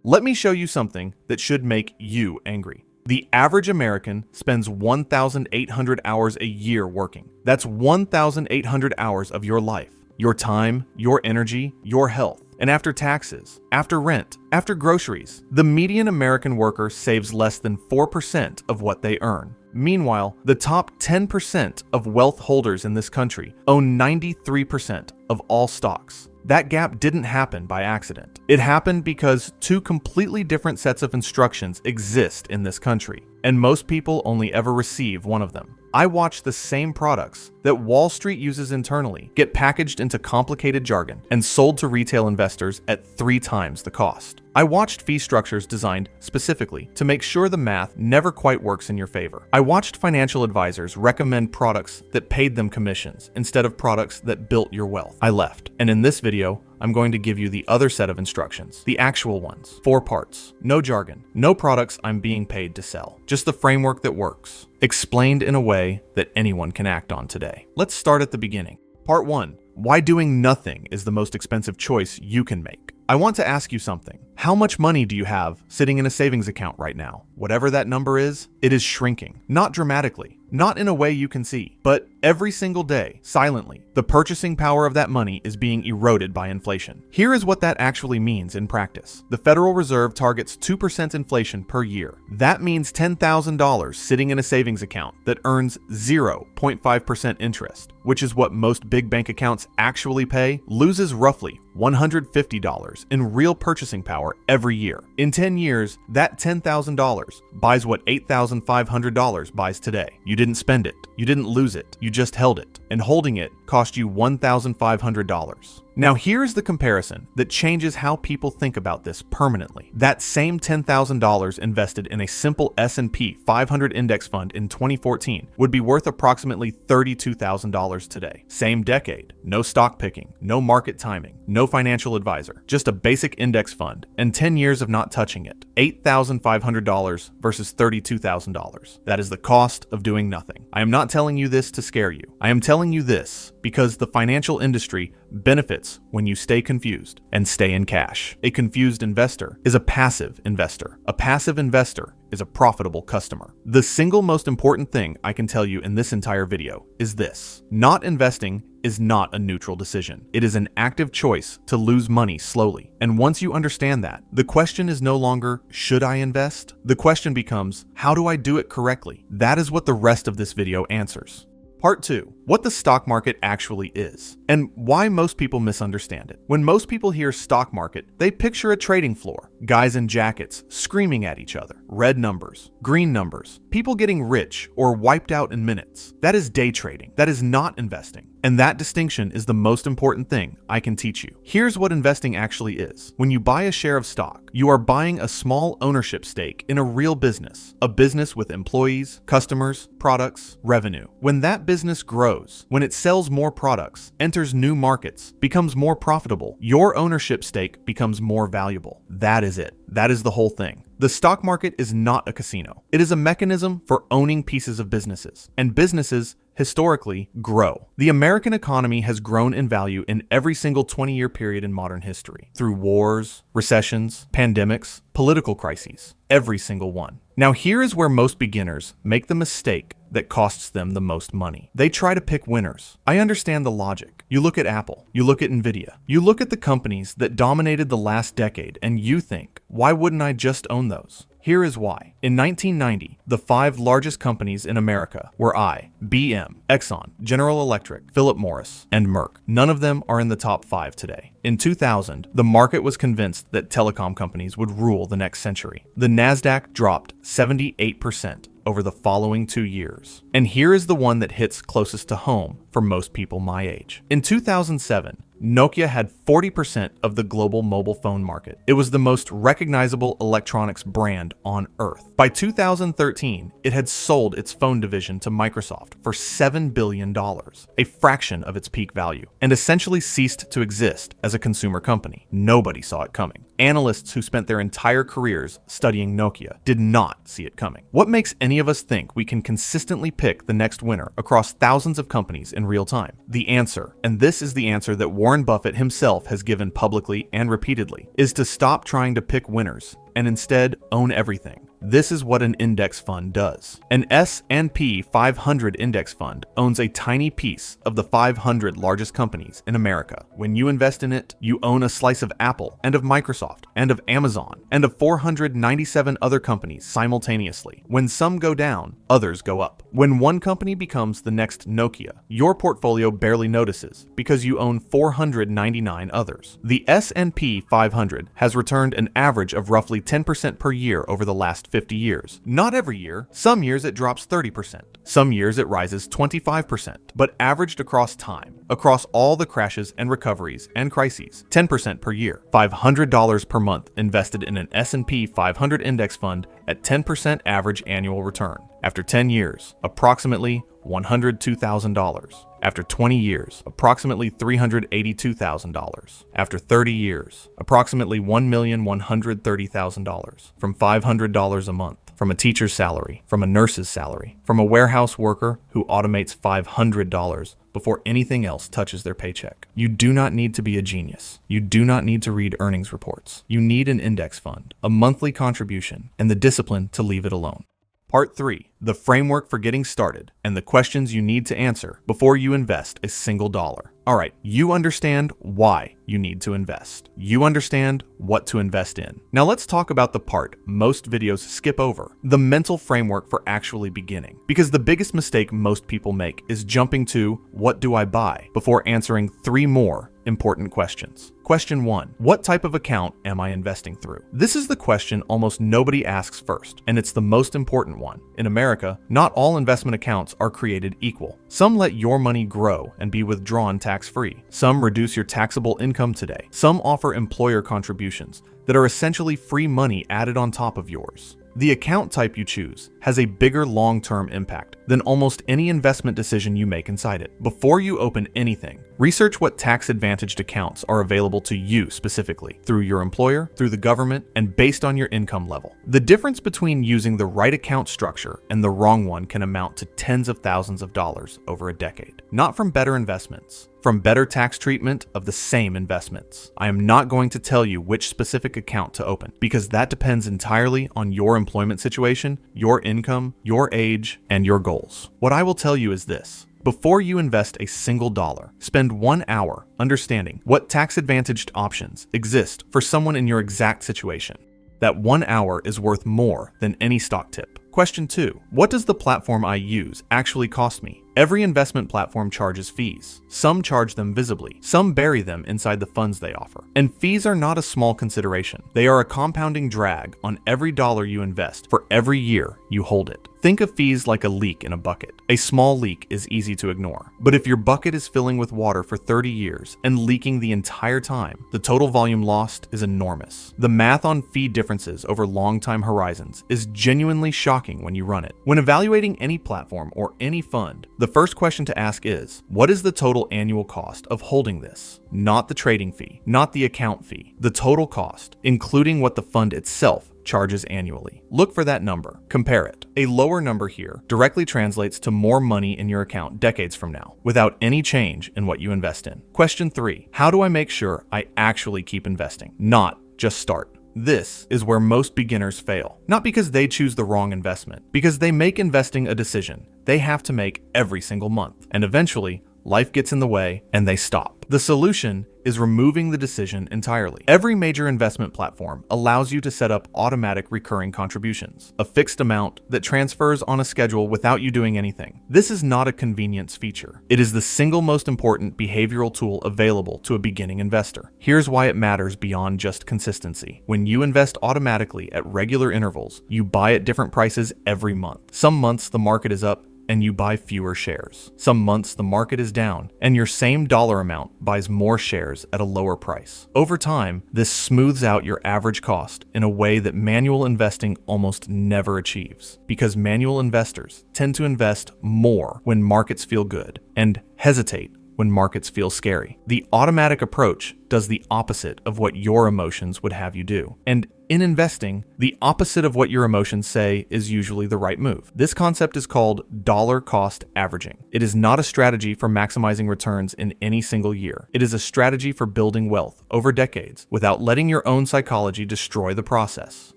Let me show you something that should make you angry. The average American spends 1,800 hours a year working. That's 1,800 hours of your life, your time, your energy, your health. And after taxes, after rent, after groceries, the median American worker saves less than 4% of what they earn. Meanwhile, the top 10% of wealth holders in this country own 93% of all stocks. That gap didn't happen by accident. It happened because two completely different sets of instructions exist in this country, and most people only ever receive one of them. I watch the same products that Wall Street uses internally get packaged into complicated jargon and sold to retail investors at 3 times the cost. I watched fee structures designed specifically to make sure the math never quite works in your favor. I watched financial advisors recommend products that paid them commissions instead of products that built your wealth. I left, and in this video, I'm going to give you the other set of instructions, the actual ones, 4 parts, no jargon, no products I'm being paid to sell, just the framework that works, explained in a way that anyone can act on today. Let's start at the beginning. Part 1, why doing nothing is the most expensive choice you can make. I want to ask you something. How much money do you have sitting in a savings account right now? Whatever that number is, it is shrinking. Not dramatically, not in a way you can see, but every single day, silently, the purchasing power of that money is being eroded by inflation. Here is what that actually means in practice. The Federal Reserve targets 2% inflation per year. That means $10,000 sitting in a savings account that earns 0.5% interest, which is what most big bank accounts actually pay, loses roughly $150 in real purchasing power every year. In 10 years, that $10,000 buys what $8,500 buys today. You didn't spend it. You didn't lose it. You just held it. And holding it cost you $1,500. Now here's the comparison that changes how people think about this permanently. That same $10,000 invested in a simple S&P 500 index fund in 2014 would be worth approximately $32,000 today. Same decade, no stock picking, no market timing, no financial advisor, just a basic index fund and 10 years of not touching it. $8,500 versus $32,000. That is the cost of doing nothing. I am not telling you this to scare you. I am telling you this because the financial industry benefits when you stay confused and stay in cash. A confused investor is a passive investor. A passive investor is a profitable customer. The single most important thing I can tell you in this entire video is this. Not investing is not a neutral decision. It is an active choice to lose money slowly. And once you understand that, the question is no longer, should I invest? The question becomes, how do I do it correctly? That is what the rest of this video answers. Part 2, what the stock market actually is, and why most people misunderstand it. When most people hear stock market, they picture a trading floor, guys in jackets screaming at each other, red numbers, green numbers, people getting rich or wiped out in minutes. That is day trading. That is not investing. And that distinction is the most important thing I can teach you. Here's what investing actually is. When you buy a share of stock, you are buying a small ownership stake in a real business, a business with employees, customers, products, revenue. When that business grows, when it sells more products, enters new markets, becomes more profitable, your ownership stake becomes more valuable. That is it. That is the whole thing. The stock market is not a casino. It is a mechanism for owning pieces of businesses, and businesses historically grow. The American economy has grown in value in every single 20-year period in modern history, through wars, recessions, pandemics, political crises, every single one. Now here is where most beginners make the mistake that costs them the most money. They try to pick winners. I understand the logic. You look at Apple, you look at Nvidia, you look at the companies that dominated the last decade, and you think, why wouldn't I just own those? Here is why. In 1990, the 5 largest companies in America were IBM, Exxon, General Electric, Philip Morris, and Merck. None of them are in the top 5 today. In 2000, the market was convinced that telecom companies would rule the next century. The Nasdaq dropped 78% over the following 2 years. And here is the one that hits closest to home for most people my age. In 2007, Nokia had 40% of the global mobile phone market. It was the most recognizable electronics brand on earth. By 2013, it had sold its phone division to Microsoft for $7 billion, a fraction of its peak value, and essentially ceased to exist as a consumer company. Nobody saw it coming. Analysts who spent their entire careers studying Nokia did not see it coming. What makes any of us think we can consistently pick the next winner across thousands of companies in real time? The answer, and this is the answer that Warren Warren Buffett himself has given publicly and repeatedly, is to stop trying to pick winners and instead own everything. This is what an index fund does. An S&P 500 index fund owns a tiny piece of the 500 largest companies in America. When you invest in it, you own a slice of Apple and of Microsoft and of Amazon and of 497 other companies simultaneously. When some go down, others go up. When one company becomes the next Nokia, your portfolio barely notices because you own 499 others. The S&P 500 has returned an average of roughly 10% per year over the last 50 years. Not every year. Some years it drops 30%. Some years it rises 25%, but averaged across time, across all the crashes and recoveries and crises, 10% per year. $500 per month invested in an S&P 500 index fund at 10% average annual return. After 10 years, approximately $102,000. After 20 years, approximately $382,000. After 30 years, approximately $1,130,000. From $500 a month, from a teacher's salary, from a nurse's salary, from a warehouse worker who automates $500 before anything else touches their paycheck. You do not need to be a genius. You do not need to read earnings reports. You need an index fund, a monthly contribution, and the discipline to leave it alone. Part 3. The framework for getting started and the questions you need to answer before you invest a single dollar. Alright, you understand why you need to invest. You understand what to invest in. Now let's talk about the part most videos skip over, the mental framework for actually beginning. Because the biggest mistake most people make is jumping to, what do I buy, before answering 3 more important questions. Question 1. What type of account am I investing through? This is the question almost nobody asks first, and it's the most important one. In America, not all investment accounts are created equal. Some let your money grow and be withdrawn tax-free. Some reduce your taxable income today. Some offer employer contributions that are essentially free money added on top of yours. The account type you choose has a bigger long-term impact than almost any investment decision you make inside it. Before you open anything, research what tax-advantaged accounts are available to you specifically, through your employer, through the government, and based on your income level. The difference between using the right account structure and the wrong one can amount to tens of thousands of dollars over a decade. Not from better investments, from better tax treatment of the same investments. I am not going to tell you which specific account to open, because that depends entirely on your employment situation, your income, your age, and your goals. What I will tell you is this. Before you invest a single dollar, spend 1 hour understanding what tax-advantaged options exist for someone in your exact situation. That 1 hour is worth more than any stock tip. Question 2. What does the platform I use actually cost me? Every investment platform charges fees. Some charge them visibly. Some bury them inside the funds they offer. And fees are not a small consideration. They are a compounding drag on every dollar you invest for every year you hold it. Think of fees like a leak in a bucket. A small leak is easy to ignore. But if your bucket is filling with water for 30 years and leaking the entire time, the total volume lost is enormous. The math on fee differences over long time horizons is genuinely shocking when you run it. When evaluating any platform or any fund, the first question to ask is, what is the total annual cost of holding this? Not the trading fee, not the account fee, the total cost, including what the fund itself charges annually. Look for that number. Compare it. A lower number here directly translates to more money in your account decades from now, without any change in what you invest in. Question 3. How do I make sure I actually keep investing, not just start? This is where most beginners fail. Not because they choose the wrong investment, because they make investing a decision they have to make every single month, and eventually life gets in the way and they stop. The solution is removing the decision entirely. Every major investment platform allows you to set up automatic recurring contributions, a fixed amount that transfers on a schedule without you doing anything. This is not a convenience feature. It is the single most important behavioral tool available to a beginning investor. Here's why it matters beyond just consistency. When you invest automatically at regular intervals, you buy at different prices every month. Some months the market is up and you buy fewer shares. Some months the market is down and your same dollar amount buys more shares at a lower price. Over time, this smooths out your average cost in a way that manual investing almost never achieves, because manual investors tend to invest more when markets feel good and hesitate when markets feel scary. The automatic approach does the opposite of what your emotions would have you do. And In investing, the opposite of what your emotions say is usually the right move. This concept is called dollar cost averaging. It is not a strategy for maximizing returns in any single year. It is a strategy for building wealth over decades without letting your own psychology destroy the process.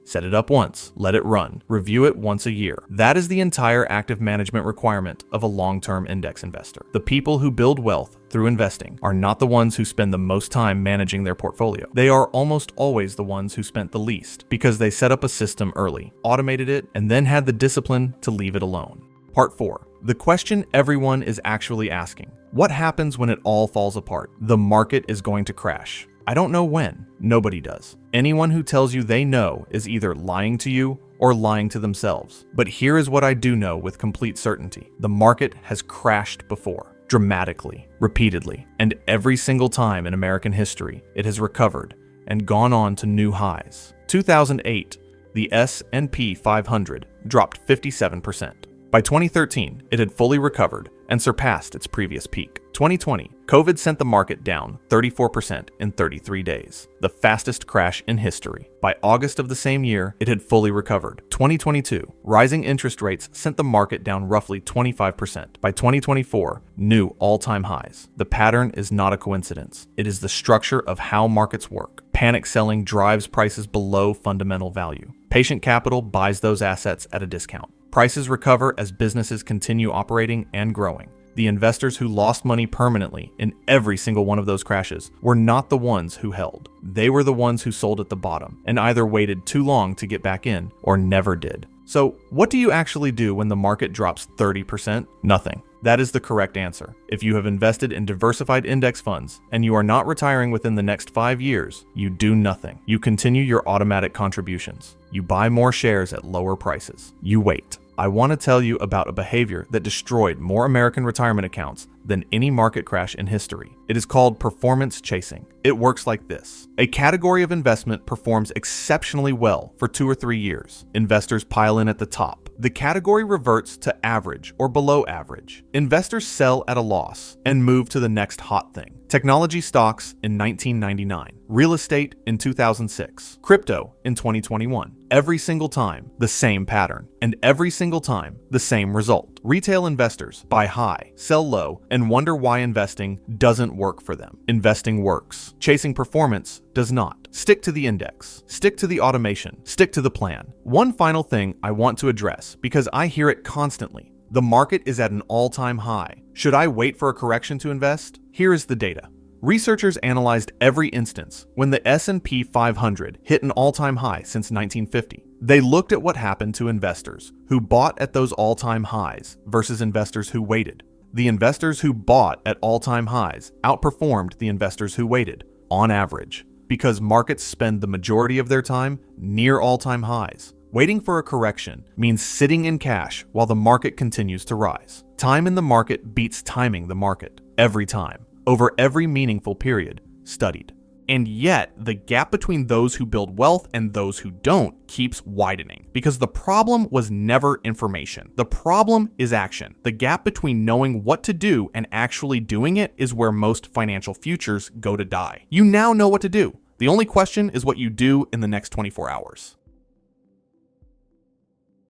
Set it up once, let it run, review it once a year. That is the entire active management requirement of a long-term index investor. The people who build wealth through investing are not the ones who spend the most time managing their portfolio. They are almost always the ones who spent the least because they set up a system early, automated it, and then had the discipline to leave it alone. Part 4. The question everyone is actually asking. What happens when it all falls apart? The market is going to crash. I don't know when. Nobody does. Anyone who tells you they know is either lying to you or lying to themselves. But here is what I do know with complete certainty. The market has crashed before. Dramatically, repeatedly, and every single time in American history, it has recovered and gone on to new highs. 2008, the S&P 500 dropped 57%. By 2013, it had fully recovered and surpassed its previous peak. 2020, COVID sent the market down 34% in 33 days, the fastest crash in history. By August of the same year, it had fully recovered. 2022, rising interest rates sent the market down roughly 25%. By 2024, new all-time highs. The pattern is not a coincidence. It is the structure of how markets work. Panic selling drives prices below fundamental value. Patient capital buys those assets at a discount. Prices recover as businesses continue operating and growing. The investors who lost money permanently in every single one of those crashes were not the ones who held. They were the ones who sold at the bottom and either waited too long to get back in or never did. So, what do you actually do when the market drops 30%? Nothing. That is the correct answer. If you have invested in diversified index funds and you are not retiring within the next 5 years, you do nothing. You continue your automatic contributions. You buy more shares at lower prices. You wait. I want to tell you about a behavior that destroyed more American retirement accounts than any market crash in history. It is called performance chasing. It works like this. A category of investment performs exceptionally well for 2 or 3 years. Investors pile in at the top. The category reverts to average or below average. Investors sell at a loss and move to the next hot thing. Technology stocks in 1999, real estate in 2006, crypto in 2021. Every single time, the same pattern, and every single time, the same result. Retail investors buy high, sell low, and wonder why investing doesn't work for them. Investing works. Chasing performance does not. Stick to the index. Stick to the automation. Stick to the plan. One final thing I want to address because I hear it constantly. The market is at an all-time high. Should I wait for a correction to invest? Here is the data. Researchers analyzed every instance when the S&P 500 hit an all-time high since 1950. They looked at what happened to investors who bought at those all-time highs versus investors who waited. The investors who bought at all-time highs outperformed the investors who waited, on average, because markets spend the majority of their time near all-time highs. Waiting for a correction means sitting in cash while the market continues to rise. Time in the market beats timing the market, every time, over every meaningful period studied. And yet, the gap between those who build wealth and those who don't keeps widening. Because the problem was never information. The problem is action. The gap between knowing what to do and actually doing it is where most financial futures go to die. You now know what to do. The only question is what you do in the next 24 hours.